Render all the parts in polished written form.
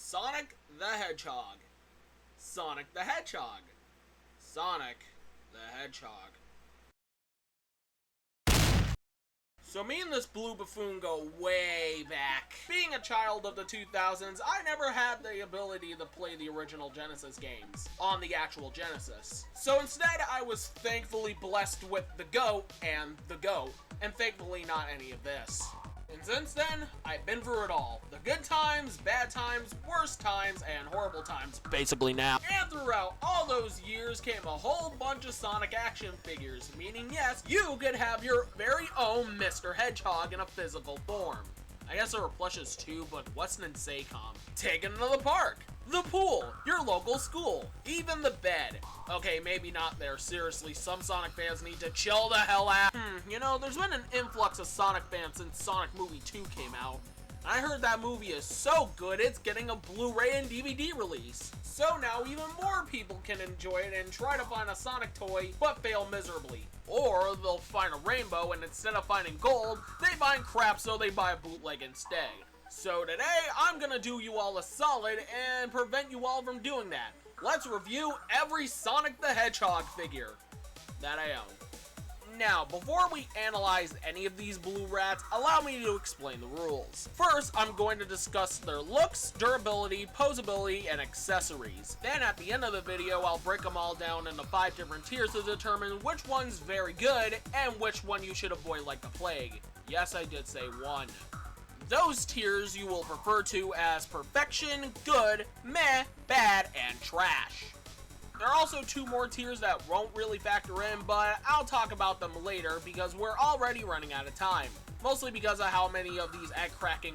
Sonic the Hedgehog. Sonic the Hedgehog. Sonic the Hedgehog. So me and this blue buffoon go way back. Being a child of the 2000s, I never had the ability to play the original Genesis games on the actual Genesis. So instead, I was thankfully blessed with the GOAT, and thankfully not any of this. And since then, I've been through it all. The good times, bad times, worst times, and horrible times, basically now. And throughout all those years came a whole bunch of Sonic action figures, meaning yes, you could have your very own Mr. Hedgehog in a physical form. I guess there were plushes too, but what's an Insaycom? Taken to the park, the pool, your local school, even the bed. Okay, maybe not there. Seriously, some Sonic fans need to chill the hell out. You know, there's been an influx of Sonic fans since Sonic Movie 2 came out. I heard that movie is so good, it's getting a Blu-ray and DVD release. So now even more people can enjoy it and try to find a Sonic toy, but fail miserably. Or they'll find a rainbow, and instead of finding gold, they find crap, so they buy a bootleg instead. So today, I'm gonna do you all a solid and prevent you all from doing that. Let's review every Sonic the Hedgehog figure that I own. Now, before we analyze any of these blue rats, allow me to explain the rules. First, I'm going to discuss their looks, durability, posability, and accessories. Then at the end of the video, I'll break them all down into 5 different tiers to determine which one's very good and which one you should avoid like the plague. Yes, I did say one. Those tiers you will refer to as perfection, good, meh, bad, and trash. There are also 2 more tiers that won't really factor in, but I'll talk about them later because we're already running out of time. Mostly because of how many of these egg-cracking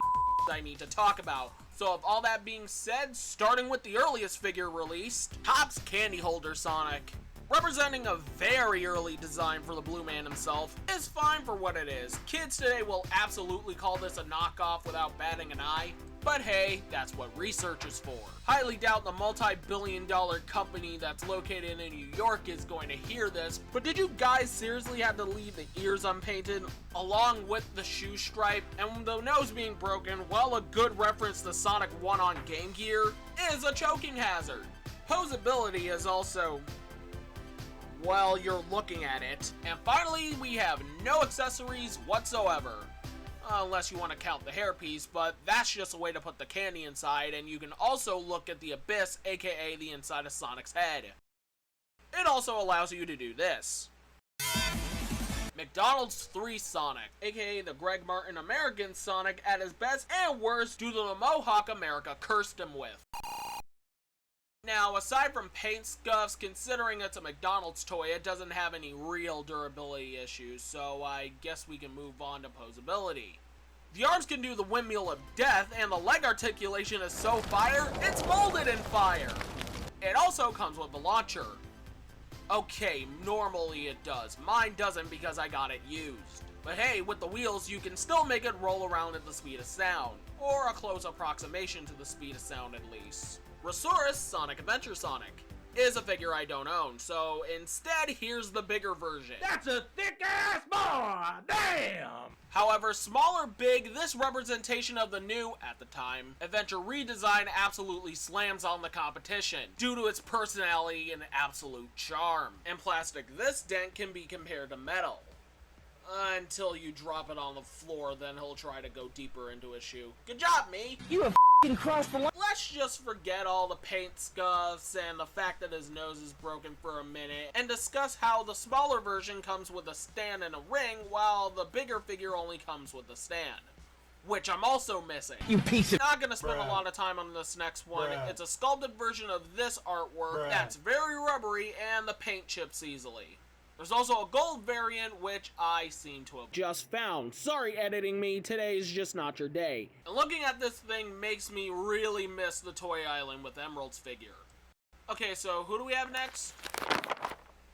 I need to talk about. So with all that being said, starting with the earliest figure released, Topps Candy Holder Sonic. Representing a very early design for the Blue Man himself, is fine for what it is. Kids today will absolutely call this a knockoff without batting an eye. But hey, that's what research is for. Highly doubt the multi-billion-dollar company that's located in New York is going to hear this, but did you guys seriously have to leave the ears unpainted along with the shoe stripe? And the nose being broken, well, a good reference to Sonic 1 on Game Gear is a choking hazard. Posability is also, well, you're looking at it. And finally, we have no accessories whatsoever. Unless you want to count the hairpiece, but that's just a way to put the candy inside, and you can also look at the abyss, aka the inside of Sonic's head. It also allows you to do this. McDonald's 3 Sonic, aka the Greg Martin American Sonic at his best and worst due to the mohawk America cursed him with. Now, aside from paint scuffs, considering it's a McDonald's toy, it doesn't have any real durability issues, so I guess we can move on to posability. The arms can do the windmill of death, and the leg articulation is so fire, it's molded in fire! It also comes with a launcher. Okay, normally it does. Mine doesn't because I got it used. But hey, with the wheels, you can still make it roll around at the speed of sound, or a close approximation to the speed of sound at least. Resource Sonic Adventure Sonic is a figure I don't own, so instead here's the bigger version. That's a thick-ass boy! Damn! However, small or big, this representation of the new, at the time, Adventure redesign absolutely slams on the competition due to its personality and absolute charm. In plastic, this dent can be compared to metal. Until you drop it on the floor, then he'll try to go deeper into his shoe. Good job, me! You have crossed the line. Let's just forget all the paint scuffs and the fact that his nose is broken for a minute, and discuss how the smaller version comes with a stand and a ring, while the bigger figure only comes with a stand. Which I'm also missing. You piece of... Not gonna spend a lot of time on this next one. It's a sculpted version of this artwork that's very rubbery and the paint chips easily. There's also a gold variant, which I seem to have just found. Sorry, editing me, today's just not your day. And looking at this thing makes me really miss the Toy Island with Emerald's figure. Okay, so who do we have next?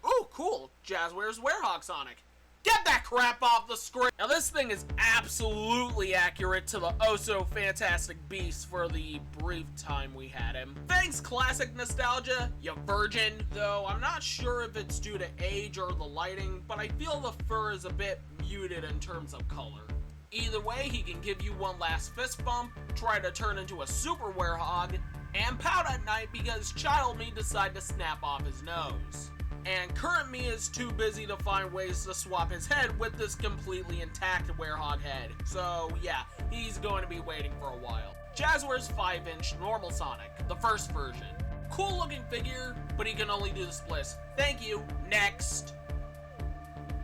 Ooh, cool. Jazwares Werehog Sonic. Get that crap off the screen! Now this thing is absolutely accurate to the oh-so-fantastic beast for the brief time we had him. Thanks, classic nostalgia, you virgin! Though I'm not sure if it's due to age or the lighting, but I feel the fur is a bit muted in terms of color. Either way, he can give you one last fist bump, try to turn into a super werehog, and pout at night because child me decided to snap off his nose. And current me is too busy to find ways to swap his head with this completely intact werehog head. So yeah, he's going to be waiting for a while. Jazwares 5-inch normal Sonic, the first version. Cool looking figure, but he can only do the splits. Thank you, next.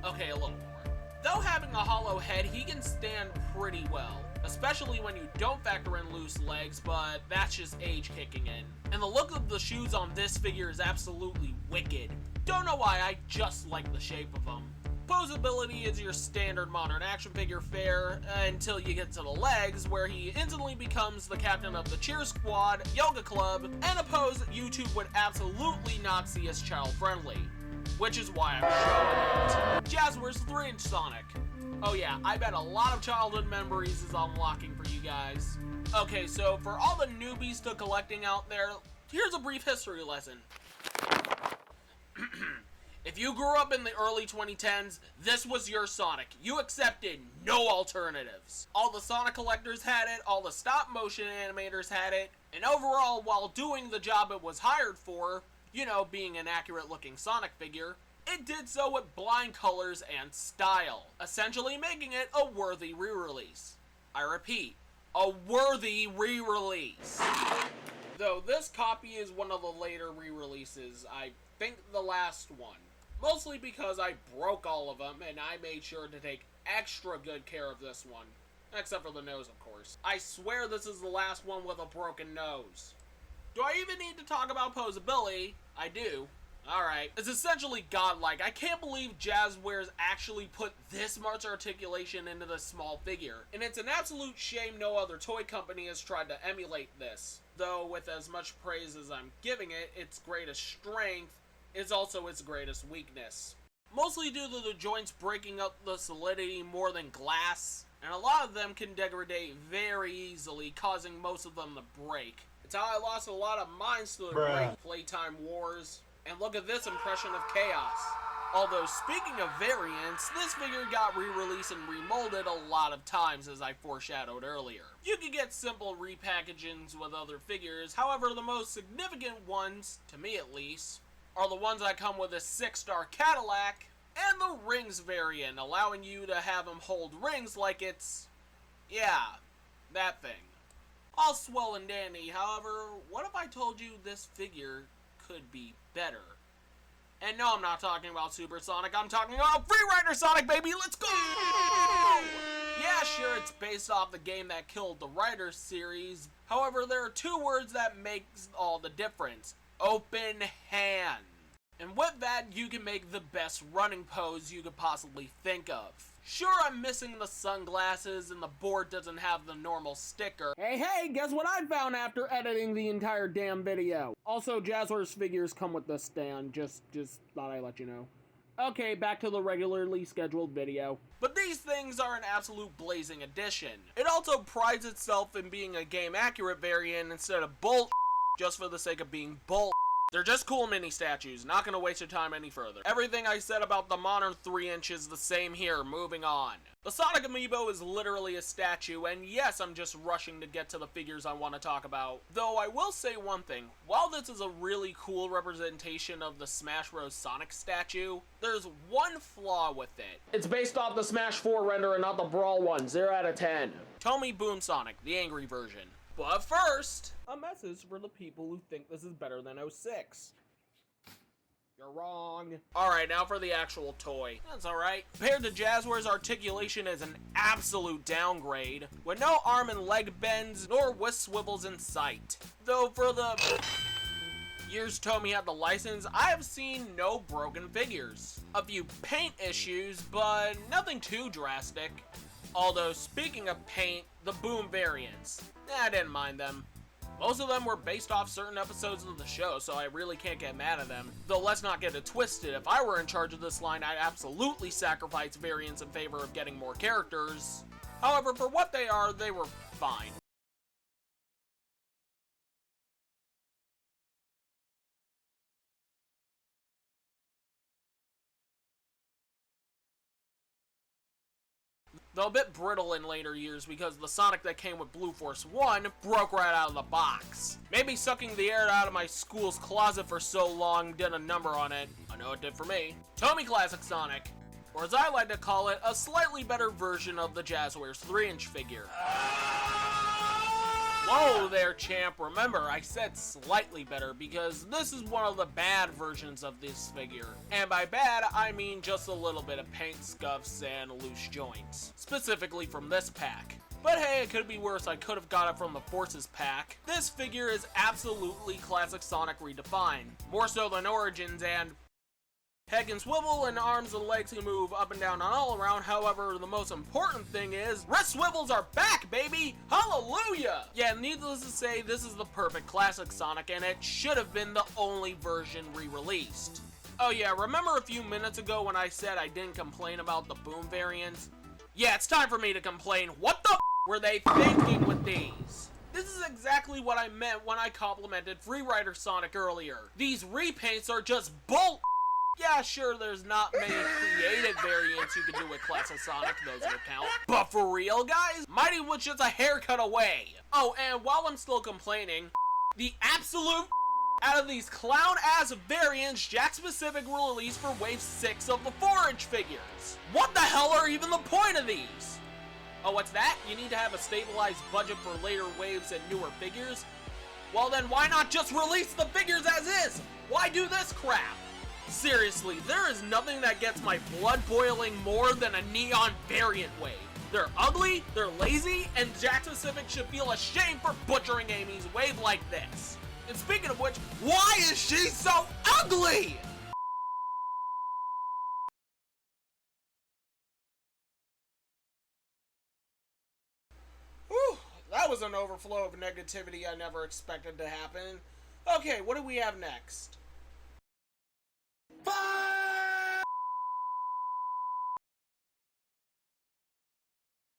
Okay, a little more. Though having a hollow head, he can stand pretty well, especially when you don't factor in loose legs, but that's just age kicking in. And the look of the shoes on this figure is absolutely wicked. Don't know why, I just like the shape of them. Posability is your standard modern action figure fare until you get to the legs, where he instantly becomes the captain of the cheer squad, yoga club, and a pose that YouTube would absolutely not see as child friendly. Which is why I'm showing it. Jazwares 3-inch Sonic. Oh yeah, I bet a lot of childhood memories is unlocking for you guys. Okay, so for all the newbies to collecting out there, here's a brief history lesson. If you grew up in the early 2010s, this was your Sonic. You accepted no alternatives. All the Sonic collectors had it, all the stop motion animators had it, and overall, while doing the job it was hired for, you know, being an accurate looking Sonic figure, it did so with blind colors and style, essentially making it a worthy re-release. I repeat, a worthy re-release. Though this copy is one of the later re-releases, I think the last one. Mostly because I broke all of them and I made sure to take extra good care of this one. Except for the nose, of course. I swear this is the last one with a broken nose. Do I even need to talk about posability? I do. Alright. It's essentially godlike. I can't believe Jazwares actually put this much articulation into this small figure. And it's an absolute shame no other toy company has tried to emulate this. Though with as much praise as I'm giving it, its greatest strength is also its greatest weakness. Mostly due to the joints breaking up the solidity more than glass, and a lot of them can degrade very easily, causing most of them to break. It's how I lost a lot of mines to the great Playtime Wars. And look at this impression of chaos. Although speaking of variants, this figure got re-released and remolded a lot of times, as I foreshadowed earlier. You can get simple repackagings with other figures, however the most significant ones, to me at least, are the ones that come with a 6-star Cadillac and the rings variant, allowing you to have him hold rings like it's, yeah, that thing. All swell and dandy, however, what if I told you this figure could be better? And no, I'm not talking about Super Sonic, I'm talking about Free Rider Sonic, baby, let's go! Yeah, sure, it's based off the game that killed the Rider series, however, there are two words that makes all the difference. Open hand. And with that, you can make the best running pose you could possibly think of. Sure, I'm missing the sunglasses and the board doesn't have the normal sticker. Hey, guess what I found after editing the entire damn video? Also, Jazwares figures come with this stand, just thought I'd let you know. Okay, back to the regularly scheduled video. But these things are an absolute blazing addition. It also prides itself in being a game-accurate variant instead of bull just for the sake of being bull. They're just cool mini statues, not gonna waste your time any further. Everything I said about the modern 3-inch is the same here, moving on. The Sonic amiibo is literally a statue, and yes, I'm just rushing to get to the figures I want to talk about. Though I will say one thing, while this is a really cool representation of the Smash Bros. Sonic statue, there's one flaw with it. It's based off the Smash 4 render and not the Brawl one, 0 out of 10. Tomy Boom Sonic, the angry version. But first, a message for the people who think this is better than 06. You're wrong. Alright, now for the actual toy. That's alright. Compared to Jazwares, articulation is an absolute downgrade, with no arm and leg bends, nor whisk swivels in sight. Though for the years Tomy had the license, I have seen no broken figures. A few paint issues, but nothing too drastic. Although, speaking of paint, the Boom variants. I didn't mind them. Most of them were based off certain episodes of the show, so I really can't get mad at them. Though let's not get it twisted, if I were in charge of this line, I'd absolutely sacrifice variants in favor of getting more characters. However, for what they are, they were fine. though a bit brittle in later years because the Sonic that came with Blue Force 1 broke right out of the box. Maybe sucking the air out of my school's closet for so long did a number on it. I know it did for me. Tomy Classic Sonic, or as I like to call it, a slightly better version of the Jazwares 3-inch figure. Whoa there, champ. Remember, I said slightly better because this is one of the bad versions of this figure. And by bad, I mean just a little bit of paint scuffs and loose joints. Specifically from this pack. But hey, it could be worse. I could have got it from the Forces pack. This figure is absolutely Classic Sonic redefined. More so than Origins, and head can swivel and arms and legs can move up and down and all around. However, the most important thing is wrist swivels are back, baby! Hallelujah! Yeah, needless to say, this is the perfect Classic Sonic, and it should have been the only version re-released. Oh yeah, remember a few minutes ago when I said I didn't complain about the Boom variants? Yeah, it's time for me to complain. What the were they thinking with these? This is exactly what I meant when I complimented Freerider Sonic earlier. These repaints are just bull. Yeah, sure, there's not many creative variants you can do with Classic Sonic, those would count. But for real, guys, Mighty was just a haircut away. Oh, and while I'm still complaining, the absolute out of these clown-ass variants Jakks Pacific will release for Wave 6 of the 4-inch figures. What the hell are even the point of these? Oh, what's that? You need to have a stabilized budget for later waves and newer figures? Well then, why not just release the figures as is? Why do this crap? Seriously, there is nothing that gets my blood boiling more than a neon variant wave. They're ugly, they're lazy, and Jakks Pacific should feel ashamed for butchering Amy's wave like this. And speaking of which, why is she so ugly? Whew, that was an overflow of negativity I never expected to happen. Okay, what do we have next?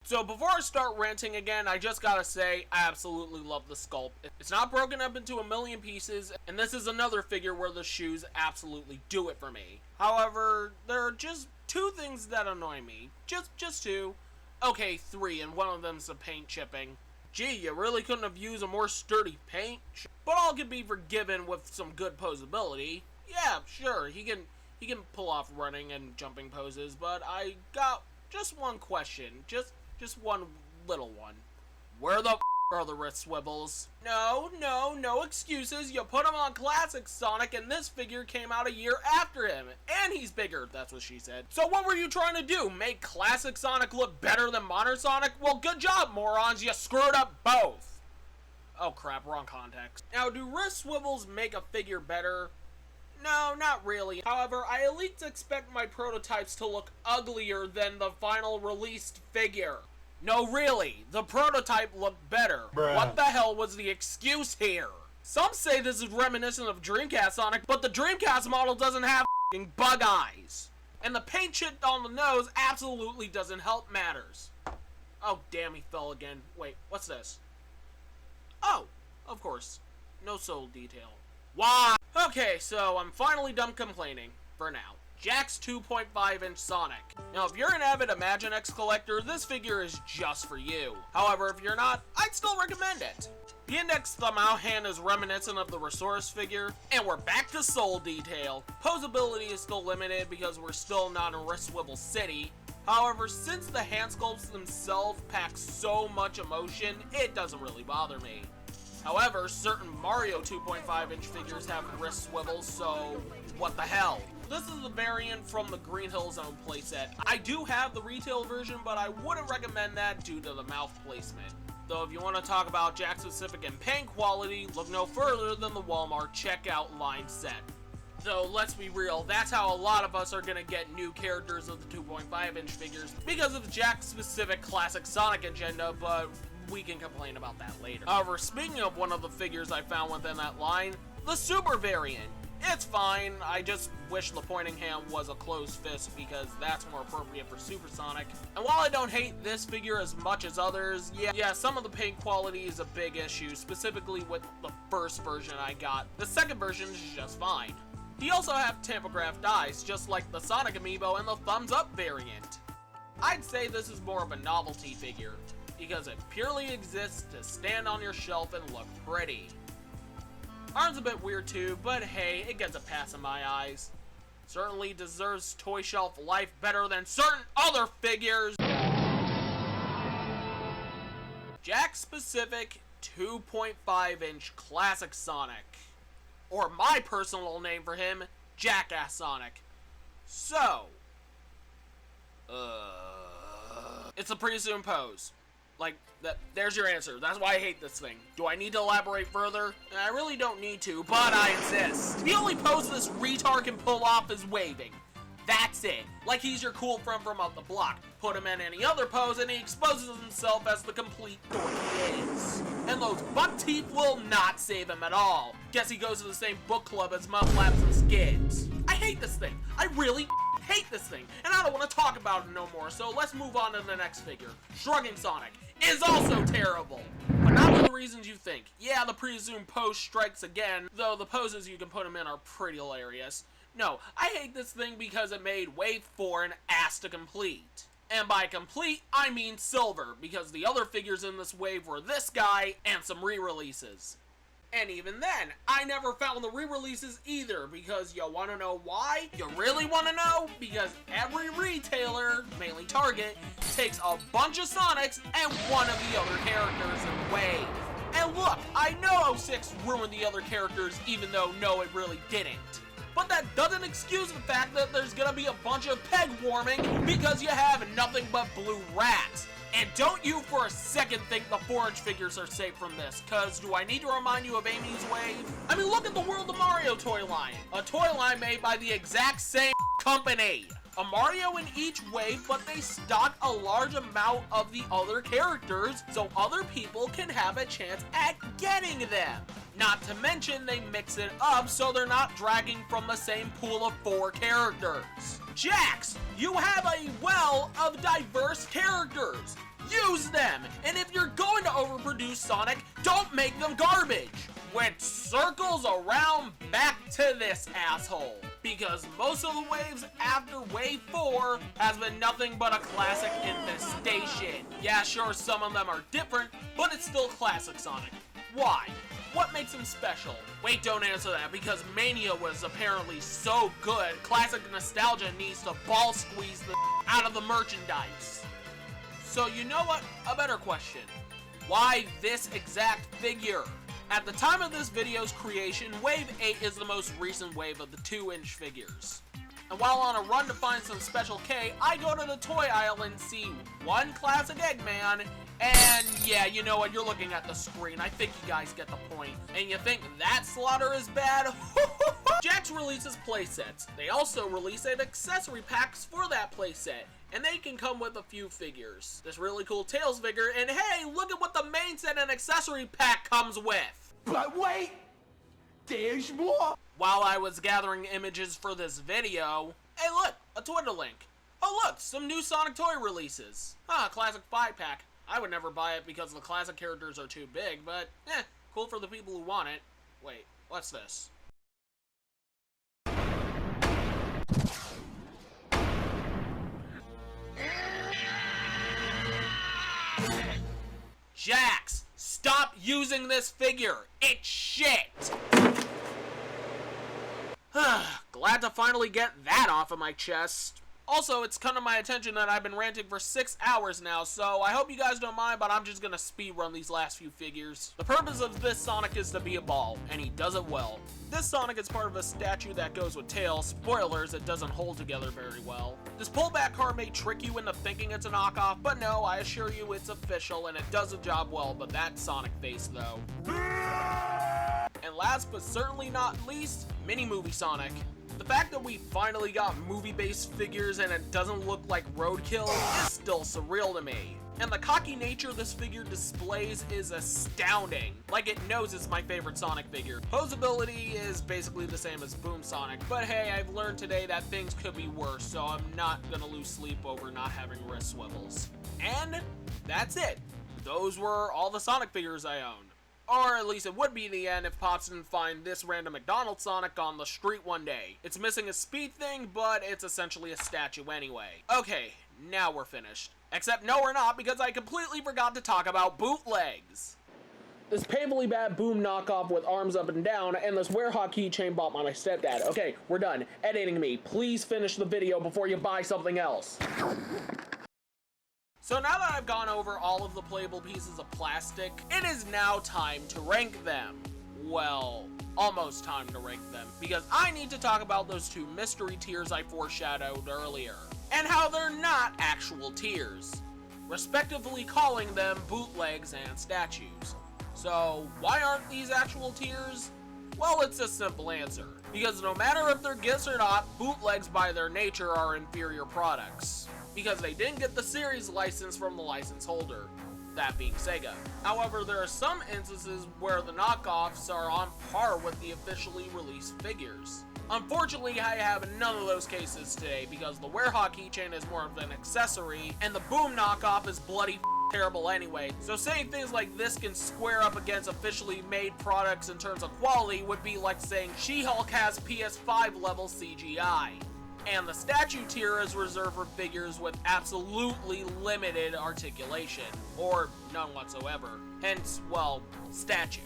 So before I start ranting again, I just gotta say, I absolutely love the sculpt. It's not broken up into a million pieces, and this is another figure where the shoes absolutely do it for me. However, there are just two things that annoy me. Just two. Okay, three, and one of them's the paint chipping. Gee, you really couldn't have used a more sturdy paint? But all can be forgiven with some good posability. Yeah, sure, he can pull off running and jumping poses, but I got just one question. Just one little one. Where the are the wrist swivels? No excuses. You put him on Classic Sonic and this figure came out a year after him. And he's bigger, that's what she said. So what were you trying to do? Make Classic Sonic look better than Modern Sonic? Well, good job, morons. You screwed up both. Oh crap, wrong context. Now, do wrist swivels make a figure better? No, not really. However, I at least expect my prototypes to look uglier than the final released figure. No, really, the prototype looked better. Bruh. What the hell was the excuse here? Some say this is reminiscent of Dreamcast Sonic, but the Dreamcast model doesn't have f***ing bug eyes. And the paint chip on the nose absolutely doesn't help matters. Oh, damn, he fell again. Wait, what's this? Oh, of course. No soul detail. Why? Okay, so I'm finally done complaining. For now. Jakks 2.5-inch Sonic. Now, if you're an avid Imaginext collector, this figure is just for you. However, if you're not, I'd still recommend it. The index thumb out hand is reminiscent of the Resource figure, and we're back to soul detail. Posability is still limited because we're still not in Wrist Swivel City. However, since the hand sculpts themselves pack so much emotion, it doesn't really bother me. However, certain Mario 2.5-inch figures have wrist swivels, so what the hell? This is the variant from the Green Hill Zone playset. I do have the retail version, but I wouldn't recommend that due to the mouth placement. Though if you want to talk about Jakks Pacific and paint quality, look no further than the Walmart checkout line set. Though, let's be real, that's how a lot of us are gonna get new characters of the 2.5-inch figures because of the Jakks Pacific Classic Sonic agenda, but we can complain about that later. However, speaking of one of the figures I found within that line, the Super variant. It's fine, I just wish the pointing hand was a closed fist because that's more appropriate for Super Sonic. And while I don't hate this figure as much as others, yeah, some of the paint quality is a big issue, specifically with the first version I got. The second version is just fine. He also have tampographed eyes, just like the Sonic amiibo and the thumbs up variant. I'd say this is more of a novelty figure, because it purely exists to stand on your shelf and look pretty. Arm's a bit weird too, but hey, it gets a pass in my eyes. Certainly deserves toy shelf life better than certain other figures. Jakks Pacific 2.5-inch Classic Sonic. Or my personal name for him, Jackass Sonic. So, it's a pre-assumed pose. Like, there's your answer. That's why I hate this thing. Do I need to elaborate further? I really don't need to, but I insist. The only pose this retard can pull off is waving. That's it. Like he's your cool friend from up the block. Put him in any other pose and he exposes himself as the complete dork he is. And those buck teeth will not save him at all. Guess he goes to the same book club as Mudflaps and Skids. I hate this thing. I really hate this thing. And I don't want to talk about it no more, so let's move on to the next figure. Shrugging Sonic is also terrible. But not for the reasons you think. Yeah, the pre-assumed pose strikes again, though the poses you can put him in are pretty hilarious. No, I hate this thing because it made Wave 4 an ass to complete. And by complete, I mean silver, because the other figures in this wave were this guy and some re-releases. And even then, I never found the re-releases either, because you want to know why? You really want to know? Because every retailer, mainly Target, takes a bunch of Sonics and one of the other characters in Wave. And look, I know 06 ruined the other characters, even though no, it really didn't. But that doesn't excuse the fact that there's gonna be a bunch of peg warming because you have nothing but blue rats. And don't you for a second think the 4-inch figures are safe from this, cause do I need to remind you of Amy's Wave? I mean, look at the World of Mario toy line. A toy line made by the exact same company. A Mario in each wave, but they stock a large amount of the other characters so other people can have a chance at getting them. Not to mention they mix it up so they're not dragging from the same pool of 4 characters. Jakks, you have a well of diverse characters. Use them, and if you're going to overproduce Sonic, don't make them garbage. Which circles around back to this asshole. Because most of the waves after Wave 4 has been nothing but a classic infestation. Yeah, sure, some of them are different, but it's still classic Sonic. Why? What makes him special? Wait, don't answer that, because Mania was apparently so good, classic nostalgia needs to ball squeeze the out of the merchandise. So you know what? A better question. Why this exact figure? At the time of this video's creation, Wave 8 is the most recent wave of the 2-inch figures. And while on a run to find some Special K, I go to the toy aisle and see one classic Eggman, and yeah, you know what, you're looking at the screen, I think you guys get the point. And you think that slaughter is bad? Jakks releases playsets. They also release accessory packs for that playset, and they can come with a few figures. This really cool Tails figure, and hey, look at what the main set and accessory pack comes with! But wait! There's more! While I was gathering images for this video, hey look, a Twitter link. Oh look, some new Sonic toy releases. Classic 5-pack. I would never buy it because the classic characters are too big, but cool for the people who want it. Wait, what's this? Jakks, stop using this figure. It's shit. Glad to finally get that off of my chest. Also, it's come to my attention that I've been ranting for 6 hours now, so I hope you guys don't mind, but I'm just gonna speed run these last few figures. The purpose of this Sonic is to be a ball, and he does it well. This Sonic is part of a statue that goes with Tails. Spoilers, it doesn't hold together very well. This pullback card may trick you into thinking it's a knockoff, but no, I assure you it's official, and it does the job well, but that Sonic face though. And last but certainly not least, Mini Movie Sonic. The fact that we finally got movie-based figures and it doesn't look like roadkill is still surreal to me. And the cocky nature this figure displays is astounding. Like it knows it's my favorite Sonic figure. Posability is basically the same as Boom Sonic, but hey, I've learned today that things could be worse, so I'm not gonna lose sleep over not having wrist swivels. And that's it. Those were all the Sonic figures I owned. Or at least it would be the end if Pops didn't find this random McDonald Sonic on the street one day. It's missing a speed thing, but it's essentially a statue anyway. Okay, now we're finished. Except no, we're not, because I completely forgot to talk about bootlegs. This painfully bad Boom knockoff with arms up and down, and this Werehog keychain bought by my stepdad. Okay, we're done. Editing me. Please finish the video before you buy something else. So now that I've gone over all of the playable pieces of plastic, it is now time to rank them. Well, almost time to rank them, because I need to talk about those two mystery tiers I foreshadowed earlier, and how they're not actual tiers, respectively calling them bootlegs and statues. So, why aren't these actual tiers? Well, it's a simple answer. Because no matter if they're gifts or not, bootlegs by their nature are inferior products. Because they didn't get the series license from the license holder, that being Sega. However, there are some instances where the knockoffs are on par with the officially released figures. Unfortunately, I have none of those cases today because the Werehog keychain is more of an accessory, and the Boom knockoff is bloody terrible anyway, so saying things like this can square up against officially made products in terms of quality would be like saying She-Hulk has PS5 level CGI. And the statue tier is reserved for figures with absolutely limited articulation, or none whatsoever, hence, well, statue.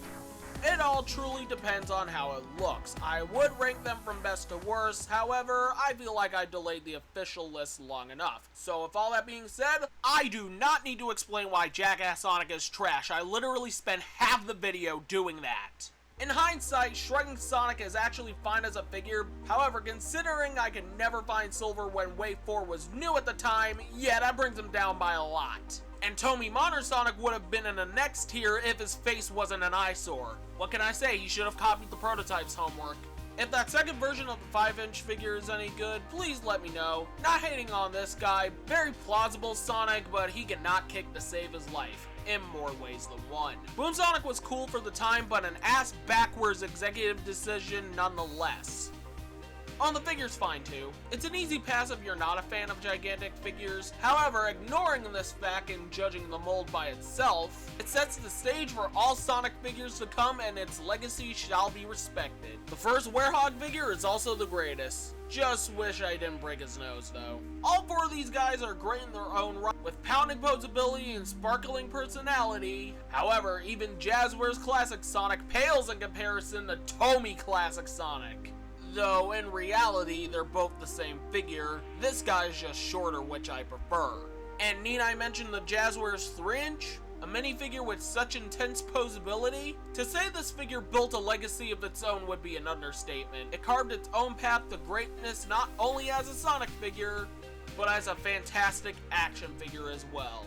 It all truly depends on how it looks. I would rank them from best to worst, however, I feel like I delayed the official list long enough. So with all that being said, I do not need to explain why Jakks Sonic is trash. I literally spent half the video doing that. In hindsight, Shrugging Sonic is actually fine as a figure, however, considering I could never find silver when Wave 4 was new at the time, yeah, that brings him down by a lot. And Tomy Modern Sonic would have been in the next tier if his face wasn't an eyesore. What can I say, he should have copied the prototype's homework. If that second version of the 5-inch figure is any good, please let me know. Not hating on this guy, very plausible Sonic, but he cannot kick to save his life, in more ways than one. Boom Sonic was cool for the time, but an ass-backwards executive decision nonetheless. On the figure's fine too. It's an easy pass if you're not a fan of gigantic figures. However, ignoring this fact and judging the mold by itself, it sets the stage for all Sonic figures to come and its legacy shall be respected. The first Werehog figure is also the greatest. Just wish I didn't break his nose though. All four of these guys are great in their own right, with pounding posability and sparkling personality. However, even Jazwares Classic Sonic pales in comparison to Tomy Classic Sonic. Though in reality, they're both the same figure, this guy's just shorter, which I prefer. And need I mention the Jazwares 3-inch? A minifigure with such intense posability? To say this figure built a legacy of its own would be an understatement. It carved its own path to greatness not only as a Sonic figure, but as a fantastic action figure as well.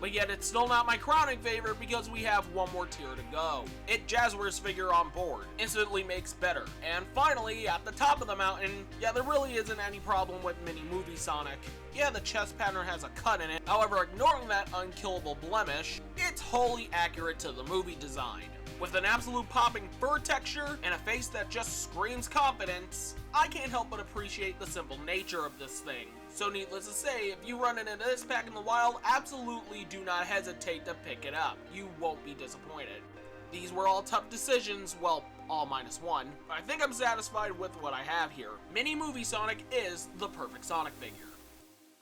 But yet it's still not my crowning favorite because we have one more tier to go. It Jazwares figure on board, instantly makes better. And finally, at the top of the mountain, yeah, there really isn't any problem with Mini Movie Sonic. Yeah, the chest pattern has a cut in it, however, ignoring that unkillable blemish, it's wholly accurate to the movie design. With an absolute popping fur texture and a face that just screams confidence, I can't help but appreciate the simple nature of this thing. So needless to say, if you run into this pack in the wild, absolutely do not hesitate to pick it up. You won't be disappointed. These were all tough decisions, well, all minus one, but I think I'm satisfied with what I have here. Mini Movie Sonic is the perfect Sonic figure.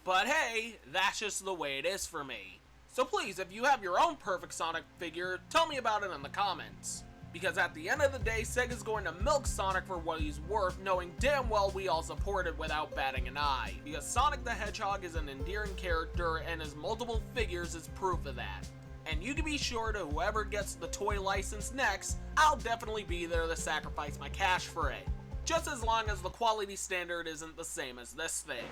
But hey, that's just the way it is for me. So please, if you have your own perfect Sonic figure, tell me about it in the comments. Because at the end of the day, Sega's going to milk Sonic for what he's worth, knowing damn well we all support it without batting an eye. Because Sonic the Hedgehog is an endearing character, and his multiple figures is proof of that. And you can be sure to whoever gets the toy license next, I'll definitely be there to sacrifice my cash for it. Just as long as the quality standard isn't the same as this thing.